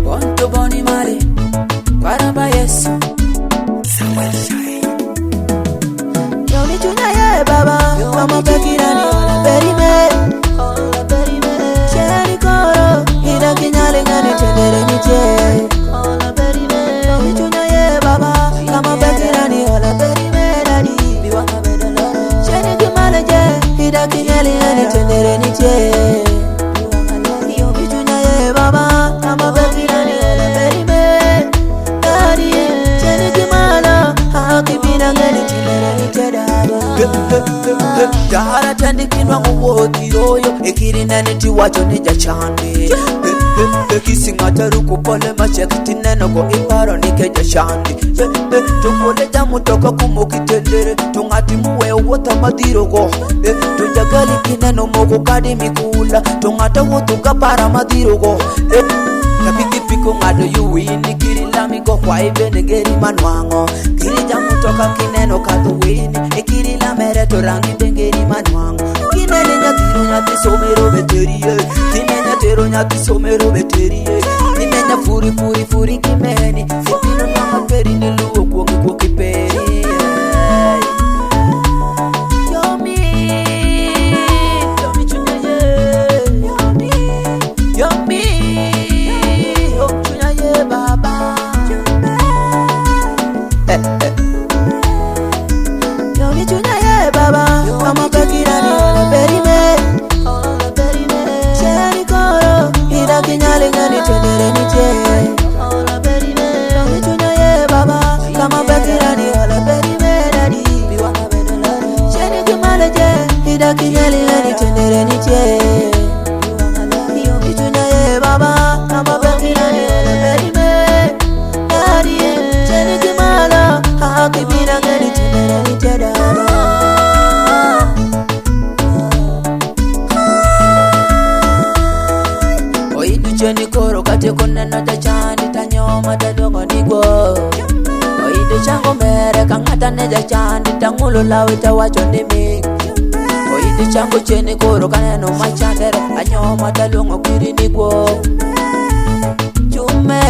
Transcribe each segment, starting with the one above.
Bonto boni mali Kwaramba Yesu Yoni chunya ye baba Mama pekirani Ola berime Cheri koro Hida kinyali ngani tendere niche Ola berime Yoni chunya ye baba Mama pekirani Ola berime dadi Biwanga bedala Cheri kimale je Hida kinyali ngani tendere niche Yoni chunya ye baba Mama pekirani Ola berime dadi Cheri kimala Hakibina ngani tendere niche daba Dahara tandikinwa nguwotiroyo Ekirinani tiwacho nija chandi Ekisingataru kupole machekiti nenoko iparo nikeja shandi Tukole jamu toka kumukitendere Tungati muwe uwota madirogo Tujagali kineno mogo kadi mikula Tungata wotuka para madirogo Napikipiko ngado yuwini Kirilamigo kwa ibe negeri manuango Kirijamu toka kineno kathuwini Ekirila mere torangi bengeri manuango Kinene nyatiru nyati somero beteriye Kinenya tero nyati somero beteriye Kinenya furi furi furi kimeni Fitino nama peri niluo kuongi kwa kiperi Yomi Yomi chunya ye Yomi Yomi chunya ye baba Yomi chunya ye baba Mama pekirani Ola berime Cheri koro Hida kinyali ngani tendere niche Ola berime Yomi chunya ye baba Mama pekirani Ola berime dadi Biwanga bedala Cheri kimale je Hida kinyali ngani tendere niche Yomi chunya ye baba Mama pekirani Ola berime dadi Cheri kimala Hakibina ngani tendere niche daba Cheni koro kate koneno jachandi tanyoma tadongo nigwo Oide chango mere kangata ne jachandi tangulo lawe tawacho nimi Oide chango cheni koro kaneno machandere anyoma talongo kiri nigwo Chume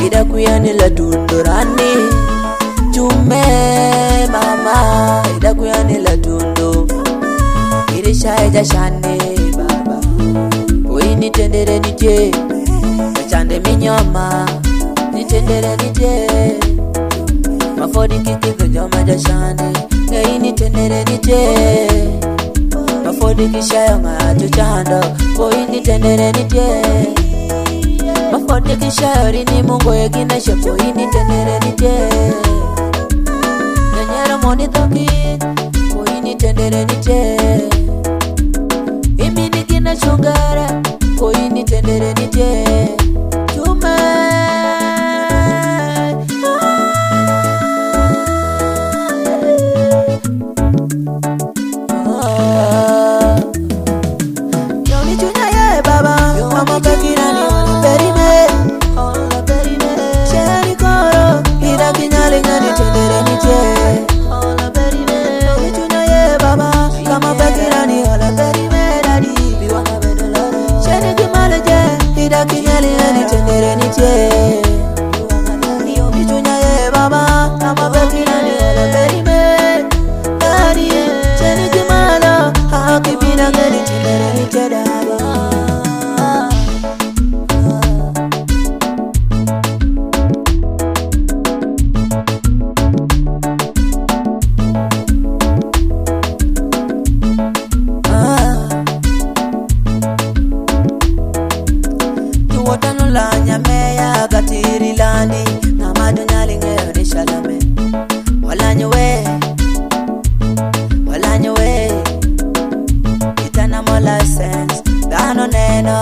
Ida kuyani la tundurani Chume mama Ida kuyani la tundu Irisha jashani baba Nitendere nije Machande minyoma Nitendere nije Mafodi kikizo joma jashande Ngai nitendere nije Mafodi kishayo ngacho chando Koi nitendere nije Mafodi kishayo rini mungo yegina shepo nitendere nije Nyanyera moni thoki Koi nitendere nije Imi nikina chungara Koi nitendere nije Chume Yoni chunya ye baba Mama pekirani Ola berime Cheri koro Hida kinyali ngani tendere nije Ola berime Yoni chunya ye baba Mama pekirani Ola berime dadi Biwanga bedala Cheni kimale je Hida kinyali ngani tendere nije Yomi chunya ye baba Mama pekirani Ola berime dadi Cheni kimala Hakibina ngani tendere nije daba Nyamea gatiri landi Namadu nyalinge rishalame Walanywe Itana mola sense Dano neno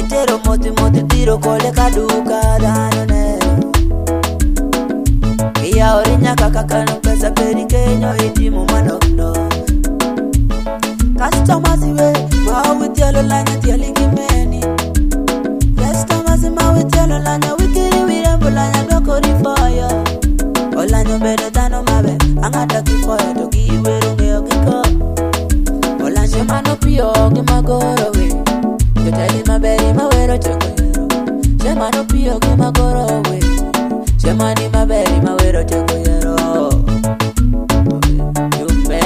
Itero moti tiro kole kaduka Dano neno Iya orinya kakakano pesa peri kenyo itimu manokno Customers iwe Mawiti alolanya tialingi meni Customers mawiti alolanya Wikiri wirembulanya doko rifaya Olanyo bede tano mabe Angata kifoya toki iwe runge okiko pio gi magoro we joteli maberi mawero choko yero Shema no pio gi magoro we Shema ni maberi mawero choko yero Jume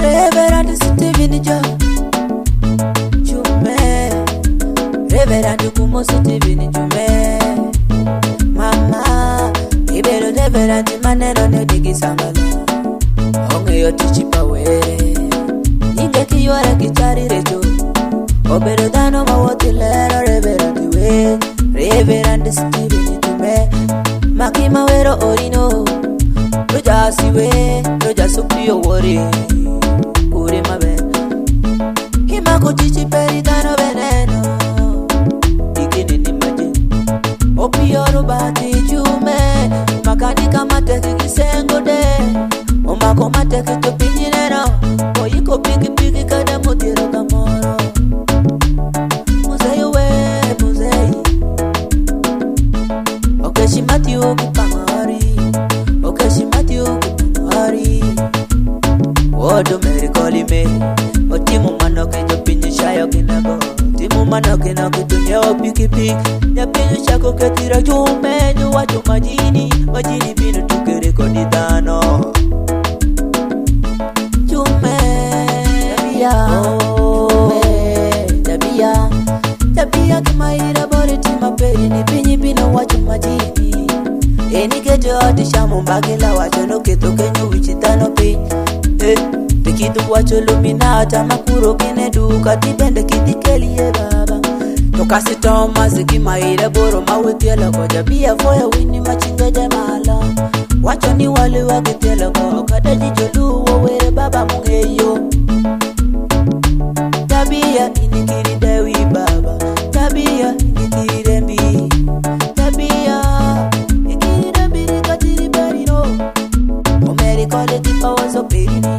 Reverend Stephen Jo Jume Reverend Kumo Stephen Jume Mama Ibero Reverend Manero ne digi sangalo Onge yo tichipa were Inge kiyore kichari recho Obero dano mawoti lero Reverend we Reverend Stephen Jume Maki mawero orino Roja siwe Roja supio wori Ure mabe Hima kuchichi peri dano veneno Ikini ni maji Opio rubati Jume Makanika mateki kisengo de Omako mateki tupinjinero Oyiko pigi pigi kada mutiro kamoro Musei we musei Okeshimati ukipangari Okeshimati ukipangari Odo merikoli me Otimu manoke tupinjishayo kinago Timu manoke na kitunyo piki piki Nyapinyo shako ketira Jume Nyuwacho majini Majini binu tukere kodi dano Jume Tabia Tabia Tabia kimaira bore tima peri ni pinyi binu wacho majini Eni kejo ati shamu mbagila wacho no keto kenyo wichitano pinyi Tikitu wacho luminata makuro kine duka Tibende kitikeli ye baba Tokasi Thomas kimaira boro mawitiela koja Bia foya wini machinga jamala Wacho ni wali wakitiela kwa Kada jijoluwa were baba mungeyo Tabia inikiri dewi baba Tabia inikiri rembi Tabia inikiri rembi katiri berino Omeri kole tipa wazo perini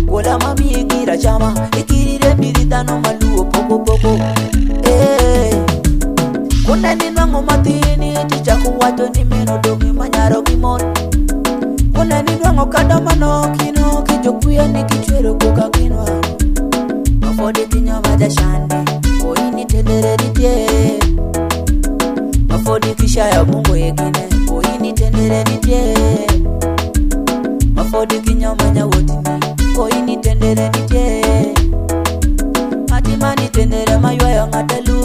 Kola mami ikira chama Ikiri rembi litano maluo poko poko Kuna ninwango matini Ticha kuwato ni meno dogi manyaro kimon Kuna ninwango kadamano kino Kijokuya ni kichwero kuka kinwa Mafode kinyo maja shande Koini tendere ditie Mafode kishaya mungo yegine Koini tendere ditie Mafode kinyo manya wotini Koini tendere ditie Matimani tendere mayuayo ngatalu